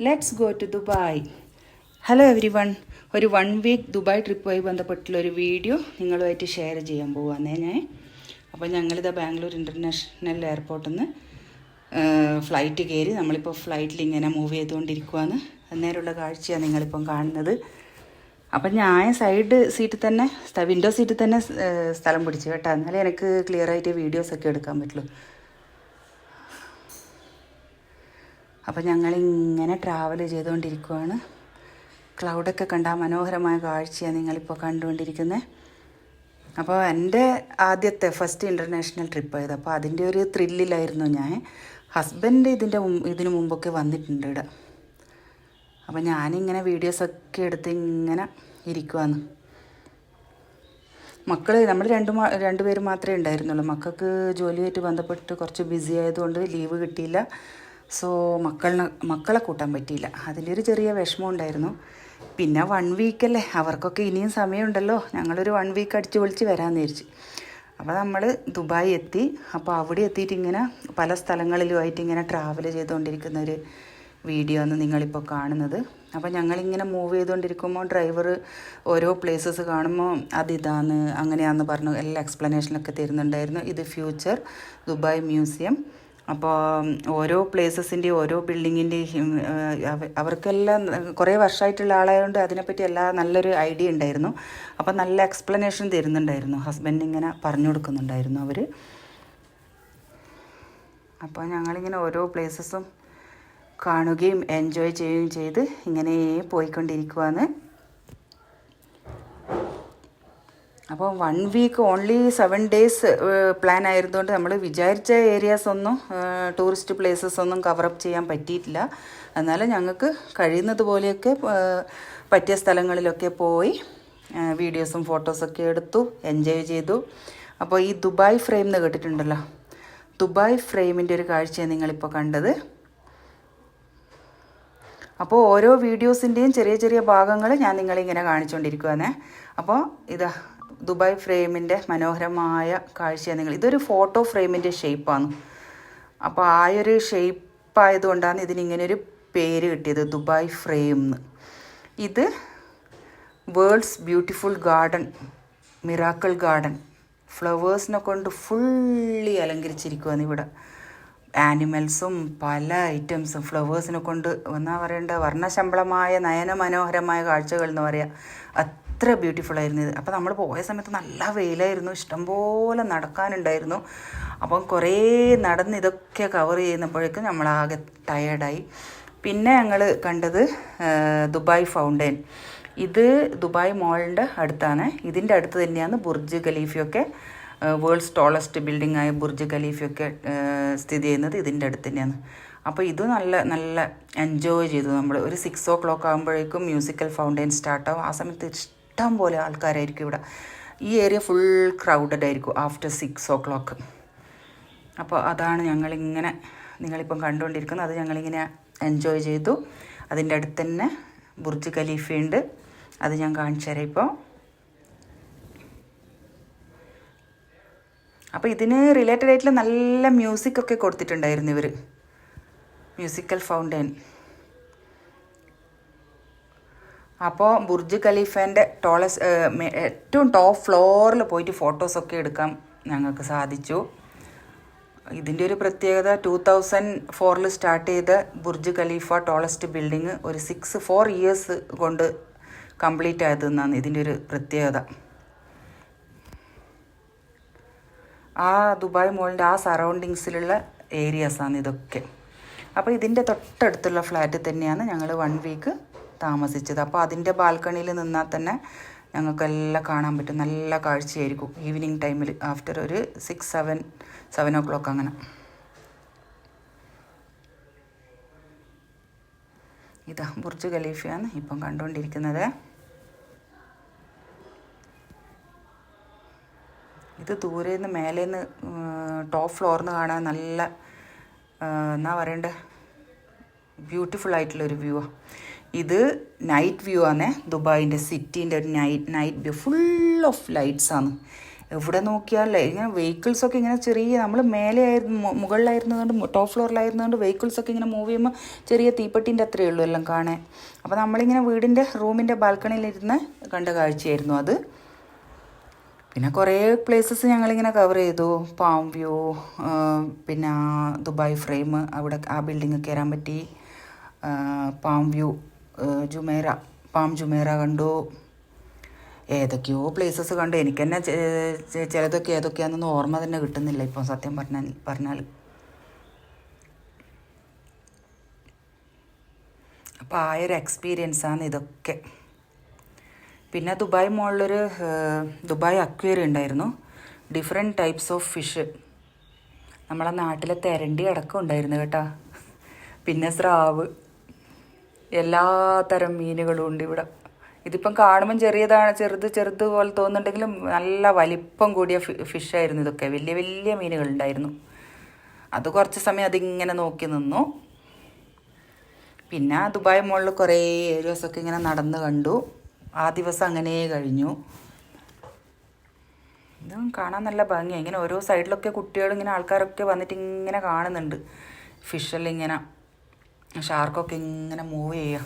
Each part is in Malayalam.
Let's go to Dubai. Hello everyone. ഒരു 1 വീക്ക് ദുബായ് ട്രിപ്പുമായി ബന്ധപ്പെട്ടുള്ളൊരു വീഡിയോ നിങ്ങളുമായിട്ട് ഷെയർ ചെയ്യാൻ പോവാന്നേ ഞാൻ. അപ്പോൾ ഞങ്ങളിതാ ബാംഗ്ലൂർ ഇൻ്റർനാഷണൽ എയർപോർട്ടിൽ നിന്ന് ഫ്ലൈറ്റ് കയറി. നമ്മളിപ്പോൾ ഫ്ലൈറ്റിൽ ഇങ്ങനെ മൂവ് ചെയ്തുകൊണ്ടിരിക്കുവാന്ന്. അന്നേരമുള്ള കാഴ്ചയാണ് നിങ്ങളിപ്പം കാണുന്നത്. അപ്പം ഞാൻ സൈഡ് സീറ്റിൽ തന്നെ, വിൻഡോ സീറ്റിൽ തന്നെ സ്ഥലം പിടിച്ചു കേട്ടോ. എന്നാലേ എനിക്ക് ക്ലിയറായിട്ട് വീഡിയോസൊക്കെ എടുക്കാൻ പറ്റുള്ളൂ. അപ്പോൾ ഞങ്ങളിങ്ങനെ ട്രാവൽ ചെയ്തുകൊണ്ടിരിക്കുവാണ്. ക്ലൗഡൊക്കെ കണ്ട മനോഹരമായ കാഴ്ചയാണ് നിങ്ങളിപ്പോൾ കണ്ടുകൊണ്ടിരിക്കുന്നത്. അപ്പോൾ എൻ്റെ ആദ്യത്തെ ഫസ്റ്റ് ഇൻ്റർനാഷണൽ ട്രിപ്പായത്. അപ്പോൾ അതിൻ്റെ ഒരു ത്രില്ലിലായിരുന്നു ഞാൻ. ഹസ്ബൻഡ് ഇതിനു മുമ്പൊക്കെ വന്നിട്ടുണ്ട് ഇവിടെ. അപ്പോൾ ഞാനിങ്ങനെ വീഡിയോസൊക്കെ എടുത്ത് ഇങ്ങനെ ഇരിക്കുവാന്ന്. നമ്മൾ രണ്ടുപേരും മാത്രമേ ഉണ്ടായിരുന്നുള്ളൂ. മക്കൾക്ക് ജോലിയായിട്ട് ബന്ധപ്പെട്ട് കുറച്ച് ബിസി ആയതുകൊണ്ട് ലീവ് കിട്ടിയില്ല. സോ മക്കളെ കൂട്ടാൻ പറ്റിയില്ല. അതിൻ്റെ ഒരു ചെറിയ വിഷമം ഉണ്ടായിരുന്നു. പിന്നെ 1 വീക്കല്ലേ, അവർക്കൊക്കെ ഇനിയും സമയമുണ്ടല്ലോ. ഞങ്ങളൊരു 1 വീക്ക് അടിച്ചു പൊളിച്ച് വരാമെന്ന് വിചാരിച്ചു. അപ്പോൾ നമ്മൾ ദുബായ് എത്തി. അപ്പോൾ അവിടെ എത്തിയിട്ട് ഇങ്ങനെ പല സ്ഥലങ്ങളിലുമായിട്ട് ഇങ്ങനെ ട്രാവൽ ചെയ്തുകൊണ്ടിരിക്കുന്ന ഒരു വീഡിയോ ആണ് നിങ്ങളിപ്പോൾ കാണുന്നത്. അപ്പോൾ ഞങ്ങളിങ്ങനെ മൂവ് ചെയ്തുകൊണ്ടിരിക്കുമ്പോൾ ഡ്രൈവർ ഓരോ പ്ലേസസ് കാണുമ്പോൾ അതിതാന്ന് അങ്ങനെയാണെന്ന് പറഞ്ഞു എല്ലാ എക്സ്പ്ലനേഷനൊക്കെ തരുന്നുണ്ടായിരുന്നു. ഇത് ഫ്യൂച്ചർ ദുബായ് മ്യൂസിയം. അപ്പോൾ ഓരോ പ്ലേസസിൻ്റെയും ഓരോ ബിൽഡിങ്ങിൻ്റെയും അവർക്കെല്ലാം കുറേ വർഷമായിട്ടുള്ള ആളായതുകൊണ്ട് അതിനെപ്പറ്റി എല്ലാം നല്ലൊരു ഐഡിയ ഉണ്ടായിരുന്നു. അപ്പോൾ നല്ല എക്സ്പ്ലനേഷൻ തരുന്നുണ്ടായിരുന്നു. ഹസ്ബൻഡ് ഇങ്ങനെ പറഞ്ഞു കൊടുക്കുന്നുണ്ടായിരുന്നു അവർ. അപ്പോൾ ഞങ്ങളിങ്ങനെ ഓരോ പ്ലേസസും കാണുകയും എൻജോയ് ചെയ്യുകയും ചെയ്ത് ഇങ്ങനെ പോയിക്കൊണ്ടിരിക്കുവാന്ന്. അപ്പോൾ 1 വീക്ക് ഓൺലി 7 ഡേയ്സ് പ്ലാൻ ആയിരുന്നുകൊണ്ട് നമ്മൾ വിചാരിച്ച ഏരിയാസ് ഒന്നും ടൂറിസ്റ്റ് പ്ലേസസ് ഒന്നും കവറപ്പ് ചെയ്യാൻ പറ്റിയിട്ടില്ല. എന്നാലും ഞങ്ങൾക്ക് കഴിയുന്നത് പോലെയൊക്കെ പറ്റിയ സ്ഥലങ്ങളിലൊക്കെ പോയി വീഡിയോസും ഫോട്ടോസൊക്കെ എടുത്തു, എൻജോയ് ചെയ്തു. അപ്പോൾ ഈ ദുബായ് ഫ്രെയിം എന്ന് കേട്ടിട്ടുണ്ടല്ലോ, ദുബായ് ഫ്രെയിമിൻ്റെ ഒരു കാഴ്ചയാണ് നിങ്ങളിപ്പോൾ കണ്ടത്. അപ്പോൾ ഓരോ വീഡിയോസിൻ്റെയും ചെറിയ ചെറിയ ഭാഗങ്ങൾ ഞാൻ നിങ്ങളിങ്ങനെ കാണിച്ചുകൊണ്ടിരിക്കുവാണേ. അപ്പോൾ ഇതാ ദുബായ് ഫ്രെയിമിൻ്റെ മനോഹരമായ കാഴ്ചയാണ് ഇതൊരു ഫോട്ടോ ഫ്രെയിമിൻ്റെ ഷേപ്പാണ്. അപ്പോൾ ആ ഒരു ഷേപ്പായതുകൊണ്ടാണ് ഇതിനിങ്ങനൊരു പേര് കിട്ടിയത്, ദുബായ് ഫ്രെയിം എന്ന്. ഇത് world's beautiful garden, miracle garden, ഫ്ലവേഴ്സിനെ കൊണ്ട് ഫുള്ളി അലങ്കരിച്ചിരിക്കുകയാണ് ഇവിടെ. ആനിമൽസും പല ഐറ്റംസും ഫ്ലവേഴ്സിനെ കൊണ്ട് എന്നാ പറയേണ്ട വർണ്ണശമ്പളമായ നയനമനോഹരമായ കാഴ്ചകൾ എന്ന് പറയാം. അത്ര ബ്യൂട്ടിഫുൾ ആയിരുന്നു ഇത്. അപ്പോൾ നമ്മൾ പോയ സമയത്ത് നല്ല വെയിലായിരുന്നു, ഇഷ്ടംപോലെ നടക്കാനുണ്ടായിരുന്നു. അപ്പം കുറേ നടന്ന് ഇതൊക്കെ കവർ ചെയ്യുന്നപ്പോഴേക്കും നമ്മളാകെ ടയേർഡായി. പിന്നെ ഞങ്ങൾ കണ്ടത് ദുബായ് ഫൗണ്ടൈൻ. ഇത് ദുബായ് മോളിൻ്റെ അടുത്താണ്. ഇതിൻ്റെ അടുത്ത് തന്നെയാണ് ബുർജ് ഖലീഫയൊക്കെ, വേൾഡ്സ് ടോളസ്റ്റ് ബിൽഡിംഗ് ആയ ബുർജ് ഖലീഫയൊക്കെ സ്ഥിതി ചെയ്യുന്നത് ഇതിൻ്റെ അടുത്ത് തന്നെയാണ്. അപ്പോൾ ഇത് നല്ല എൻജോയ് ചെയ്തു നമ്മൾ. ഒരു 6 o'clock ആകുമ്പോഴേക്കും മ്യൂസിക്കൽ ഫൗണ്ടൈൻ സ്റ്റാർട്ടാവും. ആ സമയത്ത് ഇഷ്ടം പോലെ ആൾക്കാരായിരിക്കും ഇവിടെ. ഈ ഏരിയ ഫുൾ ക്രൗഡഡ് ആയിരിക്കും ആഫ്റ്റർ 6 o'clock. അപ്പോൾ അതാണ് ഞങ്ങളിങ്ങനെ നിങ്ങളിപ്പം കണ്ടുകൊണ്ടിരിക്കുന്നത്. അത് ഞങ്ങളിങ്ങനെ എൻജോയ് ചെയ്തു. അതിൻ്റെ അടുത്ത് തന്നെ ബുർജ് ഖലീഫയുണ്ട്, അത് ഞാൻ കാണിച്ചു തരാം ഇപ്പോൾ. അപ്പോൾ ഇതിന് റിലേറ്റഡ് ആയിട്ടുള്ള നല്ല മ്യൂസിക്കൊക്കെ കൊടുത്തിട്ടുണ്ടായിരുന്നു ഇവർ, മ്യൂസിക്കൽ ഫൗണ്ടൈൻ. അപ്പോൾ ബുർജ് ഖലീഫേൻ്റെ ഏറ്റവും ടോപ്പ് ഫ്ലോറിൽ പോയിട്ട് ഫോട്ടോസൊക്കെ എടുക്കാൻ ഞങ്ങൾക്ക് സാധിച്ചു. ഇതിൻ്റെ ഒരു പ്രത്യേകത 2004 സ്റ്റാർട്ട് ചെയ്ത ബുർജ് ഖലീഫ ടോളസ്റ്റ് ബിൽഡിങ് ഒരു 4 years കൊണ്ട് കംപ്ലീറ്റ് ആയതെന്നാണ് ഇതിൻ്റെ ഒരു പ്രത്യേകത. ആ ദുബായ് മോളിൻ്റെ ആ സറൗണ്ടിങ്സിലുള്ള ഏരിയാസാണ് ഇതൊക്കെ. അപ്പോൾ ഇതിൻ്റെ തൊട്ടടുത്തുള്ള ഫ്ലാറ്റിൽ തന്നെയാണ് ഞങ്ങൾ 1 വീക്ക് താമസിച്ചത്. അപ്പോൾ അതിൻ്റെ ബാൽക്കണിയിൽ നിന്നാൽ തന്നെ ഞങ്ങൾക്കെല്ലാം കാണാൻ പറ്റും. നല്ല കാഴ്ചയായിരിക്കും ഈവനിങ് ടൈമിൽ ആഫ്റ്റർ ഒരു 7 o'clock അങ്ങനെ. ഇതാ ബുർജ് ഖലീഫയാണ് ഇപ്പം കണ്ടുകൊണ്ടിരിക്കുന്നത്. ഇത് ദൂരേന്ന് മേലേന്ന് ടോപ്പ് ഫ്ലോറിൽ നിന്ന് കാണാൻ നല്ല എന്നാ പറയണ്ടേ ബ്യൂട്ടിഫുൾ ആയിട്ടുള്ളൊരു വ്യൂ ആണ്. ഇത് നൈറ്റ് വ്യൂ ആണ്. ദുബായിൻ്റെ സിറ്റീൻ്റെ ഒരു night view full of lights ആണ്. എവിടെ നോക്കിയാലേ ഇങ്ങനെ വെഹിക്കിൾസൊക്കെ ഇങ്ങനെ ചെറിയ, നമ്മൾ മേലെ ആയിരുന്നു മുകളിലായിരുന്നതുകൊണ്ട് ടോപ്പ് ഫ്ലോറിലായിരുന്നതുകൊണ്ട് വെഹിക്കിൾസൊക്കെ ഇങ്ങനെ മൂവ് ചെയ്യുമ്പോൾ ചെറിയ തീപ്പെട്ടിൻ്റെ അത്രയേ ഉള്ളൂ എല്ലാം കാണാൻ. അപ്പോൾ നമ്മളിങ്ങനെ വീടിൻ്റെ റൂമിൻ്റെ ബാൽക്കണിയിലിരുന്ന് കണ്ട കാഴ്ചയായിരുന്നു അത്. പിന്നെ കുറേ പ്ലേസസ് ഞങ്ങളിങ്ങനെ കവർ ചെയ്തു. പാം വ്യൂ, പിന്നെ ദുബായ് ഫ്രെയിം, അവിടെ ആ ബിൽഡിങ് കയറാൻ പറ്റി. പാം വ്യൂ, പാം ജുമേറ കണ്ടു. ഏതൊക്കെയോ പ്ലേസസ് കണ്ടു. എനിക്ക് തന്നെ ചിലതൊക്കെ ഏതൊക്കെയാണെന്നൊന്നും ഓർമ്മ തന്നെ കിട്ടുന്നില്ല ഇപ്പം സത്യം പറഞ്ഞാൽ. അപ്പോൾ ആ ഒരു എക്സ്പീരിയൻസാണ് ഇതൊക്കെ. പിന്നെ ദുബായ് മോളിലൊരു ദുബായ് അക്വേറിയം ഉണ്ടായിരുന്നു. Different types of fish. നമ്മളെ നാട്ടിലെ തെരണ്ടി അടക്കം ഉണ്ടായിരുന്നു കേട്ടോ. പിന്നെ സ്രാവ്, എല്ലാ തരം മീനുകളും ഉണ്ട് ഇവിടെ. ഇതിപ്പം കാണുമ്പം ചെറുത് പോലെ തോന്നുന്നുണ്ടെങ്കിലും നല്ല വലിപ്പം കൂടിയ ഫിഷായിരുന്നു ഇതൊക്കെ. വലിയ വലിയ മീനുകളുണ്ടായിരുന്നു. അത് കുറച്ച് സമയം അതിങ്ങനെ നോക്കി നിന്നു. പിന്നെ ദുബായ് മോളിൽ കുറേ ഏരിയാസൊക്കെ ഇങ്ങനെ നടന്ന് കണ്ടു. ആ ദിവസം അങ്ങനെ കഴിഞ്ഞു. ഇതും കാണാൻ നല്ല ഭംഗിയാണ്. ഇങ്ങനെ ഓരോ സൈഡിലൊക്കെ കുട്ടികളിങ്ങനെ ആൾക്കാരൊക്കെ വന്നിട്ട് ഇങ്ങനെ കാണുന്നുണ്ട്. ഫിഷെല്ലാം ഇങ്ങനെ, ഷാർക്കൊക്കെ ഇങ്ങനെ മൂവ് ചെയ്യുക.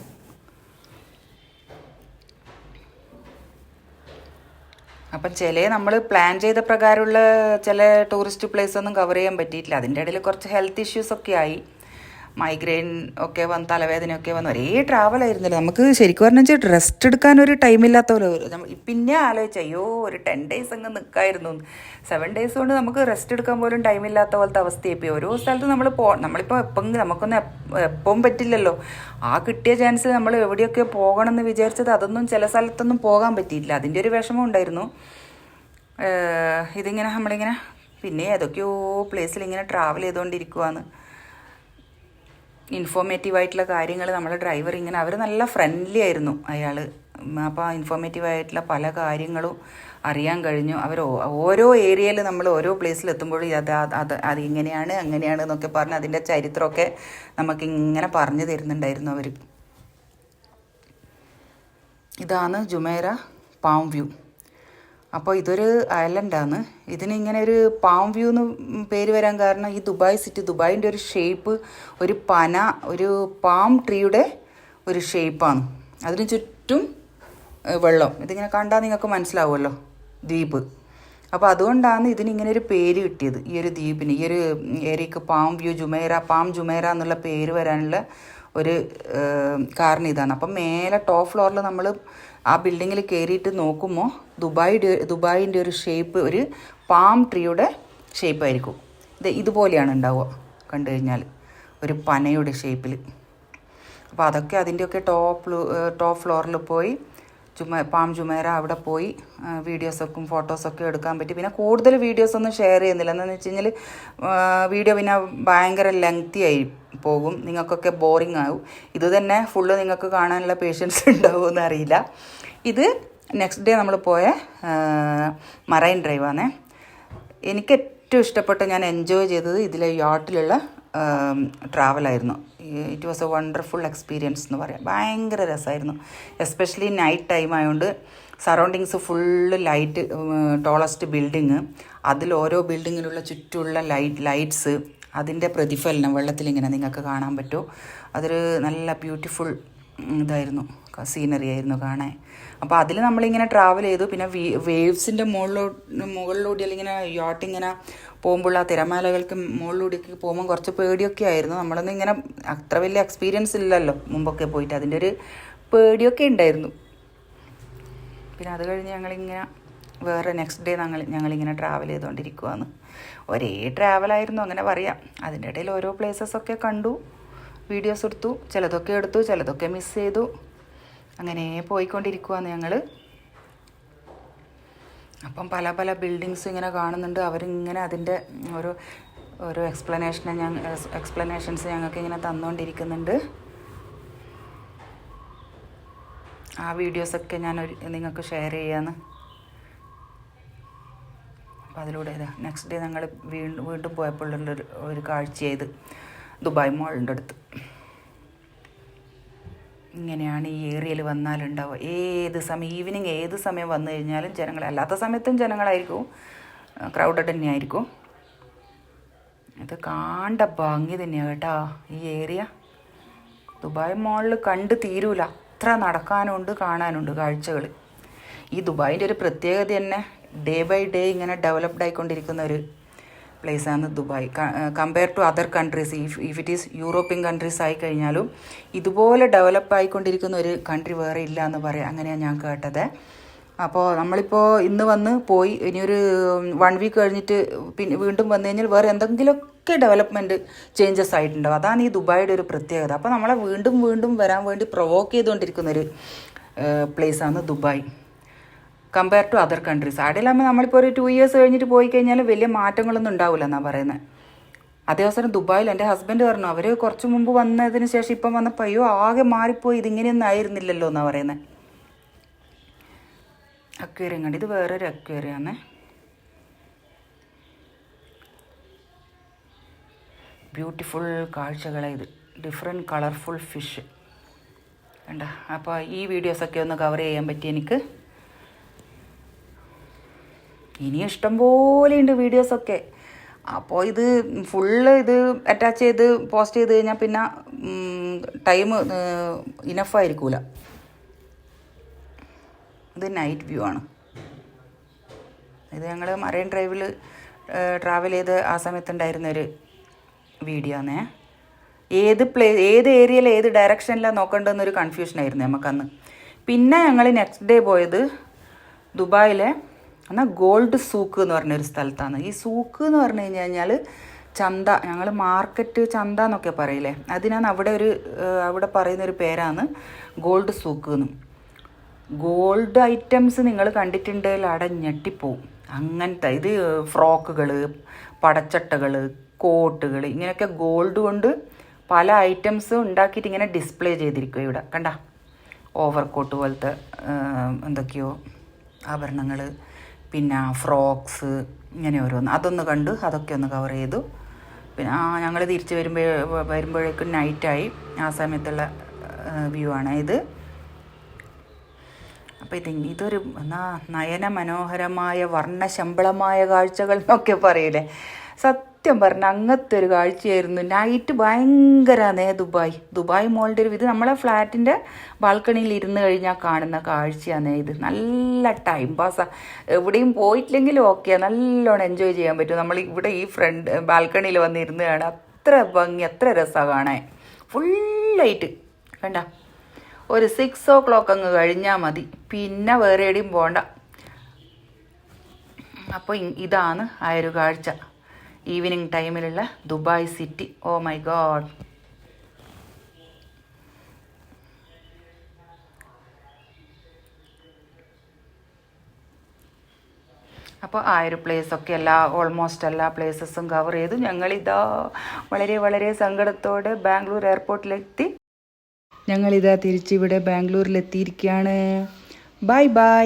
അപ്പം നമ്മൾ പ്ലാൻ ചെയ്ത പ്രകാരമുള്ള ചില ടൂറിസ്റ്റ് പ്ലേസ് ഒന്നും കവർ ചെയ്യാൻ പറ്റിയിട്ടില്ല. അതിൻ്റെ ഇടയിൽ കുറച്ച് ഹെൽത്ത് ഇഷ്യൂസൊക്കെ ആയി. മൈഗ്രെയിൻ ഒക്കെ വന്ന്, തലവേദനയൊക്കെ വന്ന്, ഒരേ ട്രാവലായിരുന്നില്ല. നമുക്ക് ശരിക്കും പറഞ്ഞാൽ റെസ്റ്റ് എടുക്കാനൊരു ടൈമില്ലാത്ത പോലെ. പിന്നെ ആലോചിച്ച അയ്യോ ഒരു 10 days അങ്ങ് നിൽക്കായിരുന്നു. 7 days കൊണ്ട് നമുക്ക് റെസ്റ്റ് എടുക്കാൻ പോലും ടൈമില്ലാത്ത പോലത്തെ അവസ്ഥയായിപ്പോയി. ഓരോ സ്ഥലത്ത് നമ്മളിപ്പോൾ നമുക്കൊന്നും എപ്പം പറ്റില്ലല്ലോ. ആ കിട്ടിയ ചാൻസ് നമ്മൾ എവിടെയൊക്കെ പോകണം എന്ന് വിചാരിച്ചത് അതൊന്നും ചില സ്ഥലത്തൊന്നും പോകാൻ പറ്റിയില്ല. അതിൻ്റെ ഒരു വിഷമം ഉണ്ടായിരുന്നു. ഇതിങ്ങനെ നമ്മളിങ്ങനെ പിന്നെ ഏതൊക്കെയോ പ്ലേസിൽ ഇങ്ങനെ ട്രാവൽ ചെയ്തുകൊണ്ടിരിക്കുവാന്ന്. ഇൻഫോർമേറ്റീവായിട്ടുള്ള കാര്യങ്ങൾ നമ്മളെ ഡ്രൈവർ ഇങ്ങനെ, അവർ നല്ല ഫ്രണ്ട്ലി ആയിരുന്നു അയാൾ. അപ്പോൾ ഇൻഫോർമേറ്റീവായിട്ടുള്ള പല കാര്യങ്ങളും അറിയാൻ കഴിഞ്ഞു. അവർ ഓരോ ഏരിയയിൽ നമ്മൾ ഓരോ പ്ലേസിൽ എത്തുമ്പോഴും അത് ഇങ്ങനെയാണ് അങ്ങനെയാണ് എന്നൊക്കെ പറഞ്ഞ് അതിൻ്റെ ചരിത്രമൊക്കെ നമുക്കിങ്ങനെ പറഞ്ഞു തരുന്നുണ്ടായിരുന്നു അവർ. ഇതാണ് ജുമേറ പാം വ്യൂ. അപ്പോൾ ഇതൊരു ഐലൻഡാണ്. ഇതിനിങ്ങനെ ഒരു പാം വ്യൂ എന്ന് പേര് വരാൻ കാരണം ഈ ദുബായിൻ്റെ ഒരു ഷേപ്പ് ഒരു ഒരു പാം ട്രീയുടെ ഒരു ഷേപ്പാണ്. അതിന് ചുറ്റും വെള്ളം. ഇതിങ്ങനെ കണ്ടാൽ നിങ്ങൾക്ക് മനസ്സിലാവുമല്ലോ, ദ്വീപ്. അപ്പോൾ അതുകൊണ്ടാണ് ഇതിനിങ്ങനെ ഒരു പേര് കിട്ടിയത്, ഈ ഒരു ദ്വീപിന്, ഈ ഒരു ഏരിയക്ക് പാം ജുമേറ എന്നുള്ള പേര് വരാനുള്ള ഒരു കാരണം ഇതാണ്. അപ്പം മേലെ ടോപ്പ് ഫ്ലോറിൽ നമ്മൾ ആ ബിൽഡിങ്ങിൽ കയറിയിട്ട് നോക്കുമ്പോൾ ദുബായിൻ്റെ ഒരു ഷേപ്പ് ഒരു പാം ട്രീയുടെ ഷേപ്പായിരിക്കും. ഇതുപോലെയാണ് ഉണ്ടാവുക കണ്ടു കഴിഞ്ഞാൽ, ഒരു പനയുടെ ഷേപ്പിൽ. അപ്പോൾ അതൊക്കെ അതിൻ്റെയൊക്കെ ടോപ്പ് ഫ്ലോറിൽ പോയി പാം ജുമേറ അവിടെ പോയി വീഡിയോസൊക്കെ ഫോട്ടോസൊക്കെ എടുക്കാൻ പറ്റി. പിന്നെ കൂടുതൽ വീഡിയോസൊന്നും ഷെയർ ചെയ്യുന്നില്ല. എന്താണെന്ന് വെച്ച് കഴിഞ്ഞാൽ വീഡിയോ പിന്നെ ഭയങ്കര ലെങ്തി ആയി പോകും, നിങ്ങൾക്കൊക്കെ ബോറിംഗ് ആവും. ഇത് തന്നെ ഫുള്ള് നിങ്ങൾക്ക് കാണാനുള്ള പേഷ്യൻസ് ഉണ്ടാവുമെന്ന് അറിയില്ല. ഇത് നെക്സ്റ്റ് ഡേ നമ്മൾ പോയ മറൈൻ ഡ്രൈവാണ്. എനിക്ക് ഏറ്റവും ഇഷ്ടപ്പെട്ട, ഞാൻ എൻജോയ് ചെയ്തത് ഇതിലെ യാട്ടിലുള്ള ട്രാവലായിരുന്നു. It was a wonderful experience എന്ന് പറയാം. ഭയങ്കര രസമായിരുന്നു. എസ്പെഷ്യലി നൈറ്റ് ടൈം ആയതുകൊണ്ട് surroundings full light, tallest building, അതിൽ ഓരോ ബിൽഡിങ്ങിലുള്ള ചുറ്റുമുള്ള ലൈറ്റ്സ്, അതിൻ്റെ പ്രതിഫലനം വെള്ളത്തിലിങ്ങനെ നിങ്ങൾക്ക് കാണാൻ പറ്റും. അതൊരു നല്ല ബ്യൂട്ടിഫുൾ സീനറി ആയിരുന്നു കാണാൻ. അപ്പോൾ അതിൽ നമ്മളിങ്ങനെ ട്രാവൽ ചെയ്തു. പിന്നെ വേവ്സിൻ്റെ മുകളിലൂടെ ഇങ്ങനെ യാട്ടിങ്ങനെ പോകുമ്പോൾ ആ തിരമാലകൾക്ക് മുകളിലൂടെയൊക്കെ പോകുമ്പോൾ കുറച്ച് പേടിയൊക്കെ ആയിരുന്നു. നമ്മളൊന്നും ഇങ്ങനെ അത്ര വലിയ എക്സ്പീരിയൻസ് ഇല്ലല്ലോ മുമ്പൊക്കെ പോയിട്ട്, അതിൻ്റെ ഒരു പേടിയൊക്കെ ഉണ്ടായിരുന്നു. പിന്നെ അത് കഴിഞ്ഞ് ഞങ്ങളിങ്ങനെ വേറെ നെക്സ്റ്റ് ഡേ ഞങ്ങളിങ്ങനെ ട്രാവൽ ചെയ്തുകൊണ്ടിരിക്കുവാണ്. ഒരേ ട്രാവലായിരുന്നു അങ്ങനെ പറയാം. അതിൻ്റെ ഇടയിൽ ഓരോ പ്ലേസസൊക്കെ കണ്ടു, വീഡിയോസ് എടുത്തു, ചിലതൊക്കെ മിസ് ചെയ്തു. അങ്ങനെ പോയിക്കൊണ്ടിരിക്കുവാണ് ഞങ്ങൾ. അപ്പം പല ബിൽഡിങ്സ് ഇങ്ങനെ കാണുന്നുണ്ട്. അവരിങ്ങനെ അതിൻ്റെ ഓരോ എക്സ്പ്ലനേഷൻസ് ഞങ്ങൾക്ക് ഇങ്ങനെ തന്നുകൊണ്ടിരിക്കുന്നുണ്ട്. ആ വീഡിയോസൊക്കെ ഞാൻ നിങ്ങൾക്ക് ഷെയർ ചെയ്യാന്ന്. അപ്പോൾ അതിലൂടെ നെക്സ്റ്റ് ഡേ ഞങ്ങൾ വീണ്ടും പോയപ്പോഴുള്ള ഒരു കാഴ്ചയായത് ദുബായ് മോളിൻ്റെ അടുത്ത്. ഇങ്ങനെയാണ് ഈ ഏരിയയിൽ വന്നാലുണ്ടാവുക. ഏത് സമയം ഈവനിങ് ഏത് സമയം വന്നു കഴിഞ്ഞാലും ജനങ്ങൾ, അല്ലാത്ത സമയത്തും ജനങ്ങളായിരിക്കും, ക്രൗഡഡ് തന്നെയായിരിക്കും. ഇത് കാണ്ട ഭംഗി തന്നെയാണ് കേട്ടോ ഈ ഏരിയ. ദുബായ് മോളിൽ കണ്ട് തീരൂല, അത്ര നടക്കാനുണ്ട് കാണാനുണ്ട് കാഴ്ചകൾ. ഈ ദുബായിൻ്റെ ഒരു പ്രത്യേകത തന്നെ ഡേ ബൈ ഡേ ഇങ്ങനെ ഡെവലപ്ഡ് ആയിക്കൊണ്ടിരിക്കുന്ന ഒരു പ്ലേസാണ് Dubai. Compare to other countries, if it is European countries ആയി കഴിഞ്ഞാലും ഇതുപോലെ ഡെവലപ്പ് ആയിക്കൊണ്ടിരിക്കുന്ന ഒരു കൺട്രി വേറെ ഇല്ല എന്ന് പറയാം. അങ്ങനെയാണ് ഞാൻ കേട്ടത്. അപ്പോൾ നമ്മളിപ്പോൾ ഇന്ന് വന്ന് പോയി ഇനിയൊരു 1 വീക്ക് കഴിഞ്ഞിട്ട് പിന്നെ വീണ്ടും വന്നു കഴിഞ്ഞാൽ വേറെ എന്തെങ്കിലുമൊക്കെ ഡെവലപ്മെൻറ്റ് ചേഞ്ചസ് ആയിട്ടുണ്ടാവും. അതാണ് ഈ ദുബായിയുടെ ഒരു പ്രത്യേകത. അപ്പോൾ നമ്മളെ വീണ്ടും വീണ്ടും വരാൻ വേണ്ടി പ്രൊവോക്ക് ചെയ്തുകൊണ്ടിരിക്കുന്നൊരു പ്ലേസാണ് Dubai compare to other countries. അവിടെയില്ലാകുമ്പോൾ നമ്മളിപ്പോൾ ഒരു 2 ഇയേഴ്സ് കഴിഞ്ഞിട്ട് പോയി കഴിഞ്ഞാൽ വലിയ മാറ്റങ്ങളൊന്നും ഉണ്ടാവില്ല എന്നാണ് പറയുന്നത്. അതേ അവസരം ദുബായിൽ എൻ്റെ ഹസ്ബൻഡ് പറഞ്ഞു, അവർ കുറച്ച് മുമ്പ് വന്നതിന് ശേഷം ഇപ്പം വന്നപ്പോൾ അയ്യോ ആകെ മാറിപ്പോയി, ഇതിങ്ങനെയൊന്നും ആയിരുന്നില്ലല്ലോ എന്നാണ് പറയുന്നത്. അക്വേറിയം കണ്ട്, ഇത് വേറൊരു അക്വേറിയമാണ്. ബ്യൂട്ടിഫുൾ കാഴ്ചകളെ ഇത്, ഡിഫറെൻറ്റ് കളർഫുൾ ഫിഷ് കണ്ട. അപ്പോൾ ഈ വീഡിയോസൊക്കെ ഒന്ന് കവർ ചെയ്യാൻ പറ്റി എനിക്ക്. ഇനി ഇഷ്ടംപോലെ ഉണ്ട് വീഡിയോസൊക്കെ. അപ്പോൾ ഇത് ഫുള്ള് ഇത് അറ്റാച്ച് ചെയ്ത് പോസ്റ്റ് ചെയ്ത് കഴിഞ്ഞാൽ പിന്നെ ടൈം ഇനഫായിരിക്കൂല. ഇത് നൈറ്റ് വ്യൂ ആണ്. ഇത് ഞങ്ങൾ മറൈൻ ഡ്രൈവിൽ ട്രാവൽ ചെയ്ത് ആ സമയത്തുണ്ടായിരുന്നൊരു വീഡിയോ ആണേ. ഏത് ഏരിയയിൽ ഏത് ഡയറക്ഷനിലാണ് നോക്കേണ്ടതെന്നൊരു കൺഫ്യൂഷനായിരുന്നു നമുക്കന്ന്. പിന്നെ ഞങ്ങൾ നെക്സ്റ്റ് ഡേ പോയത് ദുബായിലെ എന്നാൽ ഗോൾഡ് സൂക്ക് എന്ന് പറഞ്ഞൊരു സ്ഥലത്താണ്. ഈ സൂക്ക് എന്ന് പറഞ്ഞു കഴിഞ്ഞാൽ ചന്ത, ഞങ്ങൾ മാർക്കറ്റ് ചന്ത എന്നൊക്കെ പറയില്ലേ, അതിനാണ് അവിടെ പറയുന്നൊരു പേരാണ് ഗോൾഡ് സൂക്ക് എന്ന്. ഗോൾഡ് ഐറ്റംസ് നിങ്ങൾ കണ്ടിട്ടുണ്ടെങ്കിൽ അവിടെ ഞെട്ടിപ്പോവും. അങ്ങനത്തെ ഇത് ഫ്രോക്കുകൾ, പടച്ചട്ടകൾ, കോട്ടുകൾ, ഇങ്ങനെയൊക്കെ ഗോൾഡ് കൊണ്ട് പല ഐറ്റംസും ഉണ്ടാക്കിയിട്ട് ഇങ്ങനെ ഡിസ്പ്ലേ ചെയ്തിരിക്കും ഇവിടെ കണ്ട. ഓവർ കോട്ട് പോലത്തെ എന്തൊക്കെയോ ആഭരണങ്ങൾ, പിന്നെ ഫ്രോക്സ്, ഇങ്ങനെ ഓരോന്ന് അതൊന്ന് കണ്ടു, അതൊക്കെ ഒന്ന് കവർ ചെയ്തു. പിന്നെ ഞങ്ങൾ തിരിച്ച് വരുമ്പോഴേക്കും നൈറ്റായി. ആ സമയത്തുള്ള വ്യൂ ആണ് ഇത്. അപ്പോൾ ഇതൊരു നയന മനോഹരമായ വർണ്ണശമ്പളമായ കാഴ്ചകൾ എന്നൊക്കെ പറയില്ലേ, സത്യം പറഞ്ഞാൽ അങ്ങനത്തെ ഒരു കാഴ്ചയായിരുന്നു. നൈറ്റ് ഭയങ്കരമാണേ ദുബായ് മോളിൻ്റെ ഇത് നമ്മളെ ഫ്ലാറ്റിൻ്റെ ബാൽക്കണിയിൽ ഇരുന്ന് കഴിഞ്ഞാൽ കാണുന്ന കാഴ്ചയാണേ ഇത്. നല്ല ടൈം പാസ്സാണ്. എവിടെയും പോയിട്ടില്ലെങ്കിലും ഓക്കെ, നല്ലോണം എൻജോയ് ചെയ്യാൻ പറ്റും. നമ്മൾ ഇവിടെ ഈ ബാൽക്കണിയിൽ വന്നിരുന്ന് കാണാൻ അത്ര ഭംഗി, അത്ര രസമാണ് കാണാൻ. ഫുള്ളായിട്ട് കണ്ട. ഒരു 6 o'clock അങ്ങ് കഴിഞ്ഞാൽ മതി, പിന്നെ വേറെ എവിടെയും പോകണ്ട. അപ്പോൾ ഇതാണ് ആ ഒരു കാഴ്ച, ഈവനിങ് ടൈമിലുള്ള Dubai city. Oh my God. അപ്പോൾ ആ ഒരു പ്ലേസൊക്കെ ഓൾമോസ്റ്റ് എല്ലാ പ്ലേസസും കവർ ചെയ്തു. ഞങ്ങളിതാ വളരെ വളരെ സങ്കടത്തോടെ ബാംഗ്ലൂർ എയർപോർട്ടിലെത്തി. ഞങ്ങളിതാ തിരിച്ചിവിടെ ബാംഗ്ലൂരിലെത്തിയിരിക്കുകയാണ്. Bye bye.